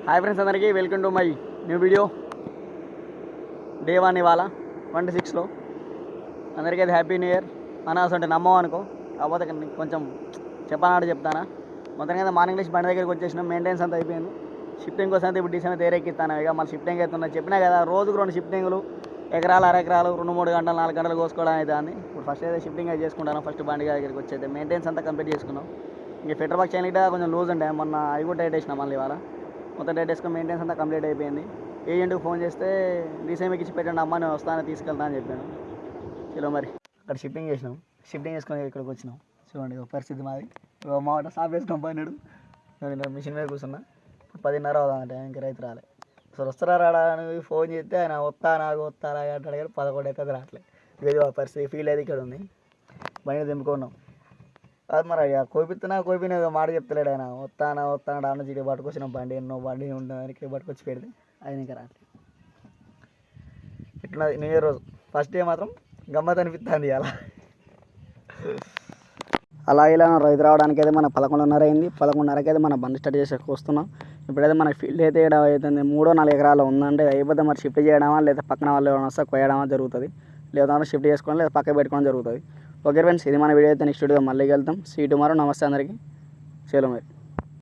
hi friends అందరికీ welcome to my new video day 1 ఇవాళ 26లో అందరికీ అది హ్యాపీ న్యూ ఇయర్ అనాల్సి అంటే నమ్మం అనుకో కాకపోతే కొంచెం చెప్పాలంటే చెప్తానా మొత్తం కదా మార్నింగ్ లేచి బండి దగ్గరికి వచ్చేసినాం మెయింటెనెన్స్ అంతా అయిపోయింది షిఫ్టింగ్ కోసం అయితే ఇప్పుడు డిసైన్ తేరెక్కిస్తాను ఇక మళ్ళీ షిఫ్టింగ్ అవుతున్నా చెప్పినా కదా రోజుకు 2 షిఫ్టింగ్లు ఎకరాలు అరెకరాలు 2-3 గంటలు 4 గంటలు కోసుకోవడం అయితే దాన్ని ఇప్పుడు ఫస్ట్ అయితే షిఫ్టింగ్ అయితే చేసుకుంటాను ఫస్ట్ బండి దగ్గరికి వచ్చేది మెయింటెనెన్స్ అంతా కంప్లీట్ చేసుకున్నాం ఇంక ఫిల్టర్ బాక్స్ చేయడానికి కొంచెం లూజ్ ఉంటాయి మొన్న అవి కూడా టైట్ వేసినా మళ్ళీ ఇవాళ మొత్తం డేట్ వేసుకొని మెయింటెనెన్స్ అంతా కంప్లీట్ అయిపోయింది ఏజెంట్కి ఫోన్ చేస్తే డీసీఎంకి ఇచ్చి పెట్టండి అమ్మ నేను వస్తానని తీసుకెళ్తా అని చెప్పాను చలో మరి అక్కడ షిఫ్టింగ్ చేసినాం షిఫ్టింగ్ చేసుకొని ఇక్కడికి వచ్చినాం చూడండి ఒక పరిస్థితి మాది మా సాఫ్ వేసుకొని పోయినాడు నేను మిషన్ మీద కూర్చున్నా 10:30 అవుతుందంటే ఇంక రైతు రాలే అసలు వస్తారా రాడా అని ఫోన్ చేస్తే ఆయన వస్తానా అంటాడు కానీ 11 అయితే రావట్లేదు ఇది ఆ పరిస్థితి ఫీల్ అయితే ఇక్కడ ఉంది బండి దింపుకున్నాం అది మరి కోపిన మాట చెప్తలేడు ఆయన వస్తానా అన్న చికెన్ పట్టుకొచ్చిన బండి ఎన్నో బండి ఉండడానికి పట్టుకొచ్చి పెడితే ఆయన ఇంకా రాట్లేదు ఇట్లా న్యూ ఇయర్ రోజు ఫస్ట్ డే మాత్రం గమ్మత్ అనిపిస్తుంది అలా ఇలా రైతు రావడానికి అయితే మన 11:30 అయింది 11:30కి అయితే మన బండి స్టార్ట్ చేసేకి వస్తున్నాం ఇప్పుడైతే మనకి ఫీల్డ్ అయితే అవుతుంది 3-4 ఎకరాలు ఉందంటే అయిపోతే మరి షిఫ్ట్ చేయడమా లేదా పక్కన వాళ్ళు ఏమైనా వస్తే కొయ్యడమా జరుగుతుంది లేదా షిఫ్ట్ చేసుకోవడం లేదా పక్కకి పెట్టుకోవడం జరుగుతుంది ఓకే ఫ్రెండ్స్ ఇది మన వీడియో అయితే నెక్స్ట్ వీడియో మళ్ళీ వెళ్తాం సీ టుమారో నమస్తే అందరికీ చలో మరి